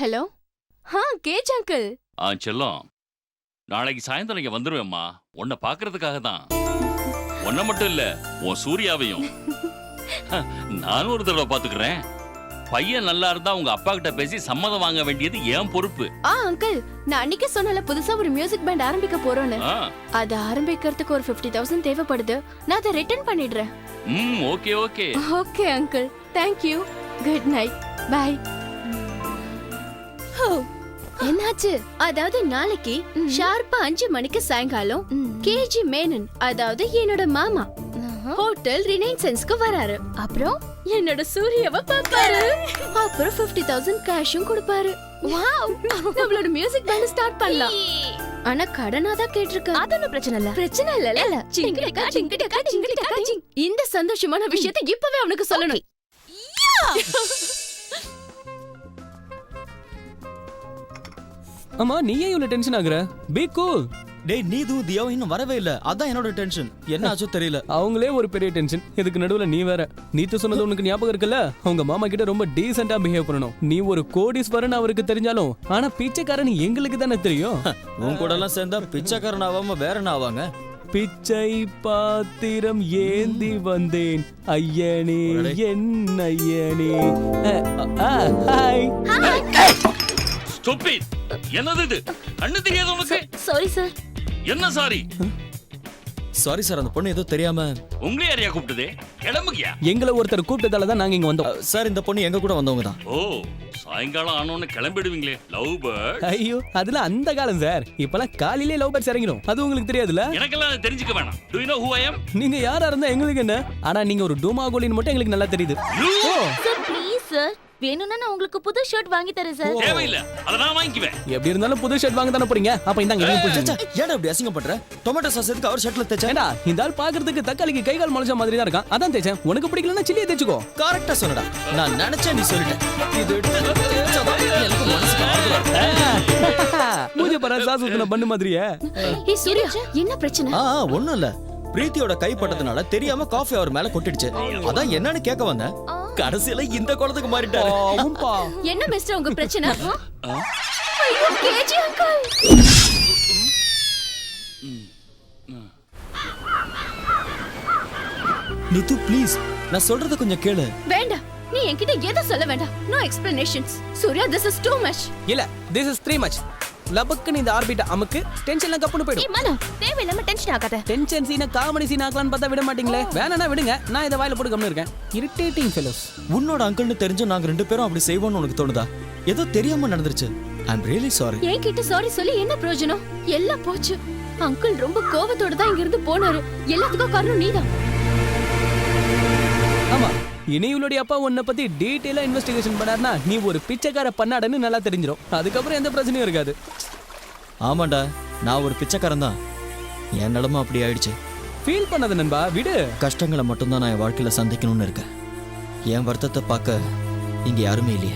Hello. Gauge uncle. செல்லம், நாளைக்கு சாயந்தரம் இங்க வந்துருவேம்மா. உன்னை பாக்குறதுக்காக தான். உன்னை மட்டும் இல்ல, உன் சூர்யாவையும் நானும் ஒரு தடவை பாத்துக்கிறேன். பையன் நல்லா இருந்தா உங்க அப்பா கிட்ட பேசி சம்மதம் வாங்க வேண்டியது என் பொறுப்பு. அங்கிள், நான் அன்னைக்கு சொன்னல புதுசா ஒரு மியூசிக் பேண்ட் ஆரம்பிக்க போறோம்னு. அது ஆரம்பிக்கிறதுக்கு ஒரு 50,000 தேவைப்படுது. நான் அதை ரிட்டர்ன் பண்ணிடுறேன். Okay okay. Okay uncle. Thank you. Good night. Bye. என்னாச்சு? அதாவது நாளைக்கு ஷார்ப்பா 5 மணிக்கு சாயங்காலம் கேஜி மேனன், அதாவது என்னோட மாமா, ஹோட்டல் ரினைசன்ஸ்க்கு வராரு. அப்புறம் என்னோட சூர்யாவை பாப்பாரு. அப்புறம் 50,000 கேஷும் கொடுப்பாரு. வாவ், நம்மளோட மியூசிக் பேண்ட் ஸ்டார்ட் பண்ணலாம். ஆனா கடனா தான் கேட்டிருக்கேன். அது ஒன்றும் பிரச்சனை இல்ல. பிரச்சனை இல்ல. சிங்கிடக்கா சிங்கிடக்கா சிங்கிடக்கா சிங். இந்த சந்தோஷமான விஷயத்தை இப்பவே அவனுக்கு சொல்லணும். அம்மா, நீ ஏன் இவ்வளவு டென்ஷன் ஆகுற? பீ கூல். டேய், நீதும் தியாவும் இன்னும் வரவே இல்ல. அதான் என்னோட டென்ஷன். என்ன ஆச்சோ தெரியல. அவங்களே ஒரு பெரிய டென்ஷன். இதுக்கு நடுவுல நீ வேற. நீத்து சொன்னது உனக்கு ஞாபகம் இருக்குல்ல? அவங்க மாமா கிட்ட ரொம்ப டீசென்ட்டா பிஹேவ் பண்ணணும். நீ ஒரு கோடீஸ்வரன் அவருக்கு தெரிஞ்சாலும், ஆனா பிச்சைக்காரன் எங்களுக்கு தானே தெரியும். உன் கூட எல்லாம் சேர்ந்தா பிச்சைக்காரன் ஆகாம வேற என்ன ஆவாங்க? பிச்சை பாத்திரம் ஏந்தி வந்தேன் ஐயனே, என் ஐயனே. ஸ்டூபிட். என்னது இது? கண்ணு தெரியாது உனக்கு? Sorry sir. என்ன சாரி? சாரி சார், அந்த பொண்ணு ஏதோ தெரியாம. உங்களே யாரையா கூப்பிட்டதே? கிளம்புகியா? எங்களை ஒருத்தர் கூப்பிட்டதால தான் நாங்க இங்க வந்தோம். சார், இந்த பொண்ணு எங்க கூட வந்தவங்க தான். ஓ, சாயங்காலம் ஆனோன்னு கிளம்பிடுவீங்களே லவ் பேர்ட். ஐயோ, அதுல அந்த காலம் சார். இப்பெல்லாம் காலையிலே லவ் பேர்ட்ஸ் இறங்கிடும். அது உங்களுக்கு தெரியாதுல்ல? எனக்கெல்லாம் தெரிஞ்சுக்க வேணாம். Do you know who I am? நீங்க யாரா இருந்தா எங்களுக்கு என்ன? ஆனா நீங்க ஒரு டூமாகோலின்னு மட்டும் எங்களுக்கு நல்லா தெரியுது. சார் ப்ளீஸ் சார், வேணும்னா நான் உங்களுக்கு புது ஷர்ட் வாங்கி தரேன் சார். தேவையில்லை, அத நான் வாங்கிக்குவேன். எப்படி இருந்தாலும் புது ஷர்ட் வாங்க தானே போறீங்க. அப்ப இந்தாங்க. ஏன்டா அப்படி அசிங்கம் பண்ற? டொமேட்டோ சாஸ் எதுக்கு அவர் ஷர்ட்ல தேச்சா? ஏண்டா, இந்த ஆள் பாக்குறதுக்கு தக்காளிக்கு கை கால் முளைச்ச மாதிரி தான் இருக்கான். அதான் தேச்சேன். உனக்கு பிடிக்கலன்னா சில்லியை தேச்சுக்கோ. கரெக்டா சொன்னடா. நான் நினைச்சேன், நீ சொல்லிட்ட. இது தேச்சாதான் எனக்கு மனசுக்கு ஆறுதலா இருக்கு. மூஞ்ச பாரு, சாஸ் ஊத்துன பண்ணு மாதிரியே. ஏய் சூர்யா, என்ன பிரச்சனை? ஒண்ணும் இல்ல. பிரீத்தியோட கை பட்டதுனால தெரியாம காஃபி அவர் மேல கொட்டிடுச்சு. அதான் என்னன்னு கேட்க வந்தேன். கடைசியில இந்த குளத்துக்கு மாறிட்டாரு. என்ன மிஸ்டர் உங்க பிரச்சனை? ஐயோ கேஜி அங்கிள். நித்து ப்ளீஸ், நான் சொல்றத கொஞ்சம் கேளு. வேண்டாம், நீ என்கிட்ட எதை சொல்ல வேண்டாம். No explanations. Surya, this is too much. இல்ல, this is too much. லபக்குன்னு இந்த ஆர்பிட்ட அமுக்கு, டென்ஷன்லாம் கப்புன்னு போயிடும். மனோ, தேவையில்லாம டென்ஷன் ஆகாத. டென்ஷன் சீனை காமெடி சீன் ஆக்கலாம்னு பார்த்தா விட மாட்டீங்களே. வேணானா விடுங்க, நான் இதை வாயில போட்டு கம்னு இருக்கேன். Irritating fellows. உன்னோட அங்கிள்னு தெரிஞ்சு நாங்க 2 பேரும் அப்படி செய்வோம்னு உனக்கு தோணுதா? ஏதோ தெரியாம நடந்துருச்சு. ஐ அம் ரியலி சாரி. என்கிட்ட சாரி சொல்லி என்ன பிரயோஜனம்? எல்லாம் போச்சு. அங்கிள் ரொம்ப கோவத்தோட தான் இங்க இருந்து போனாரு. எல்லாத்துக்கும் காரணம் நீதான். ஆமா, இனி இவளுடைய அப்பா உன்னை பத்தி டீடைலா இன்வெஸ்டிகேஷன் பண்ணாருன்னா நீ ஒரு பிச்சைக்கார பண்ணாடன்னு நல்லா தெரிஞ்சிடும். அதுக்கப்புறம் எந்த பிரச்சனையும் இருக்காது. ஆமாண்டா, நான் ஒரு பிச்சைக்காரன் தான். என் நிலமா அப்படி ஆயிடுச்சு. ஃபீல் பண்ணாத நண்பா, விடு. கஷ்டங்களை மட்டும்தான் நான் என் வாழ்க்கையில சந்திக்கணும்னு இருக்கேன். என் வருத்தத்தை பார்க்க இங்க யாருமே இல்லையே.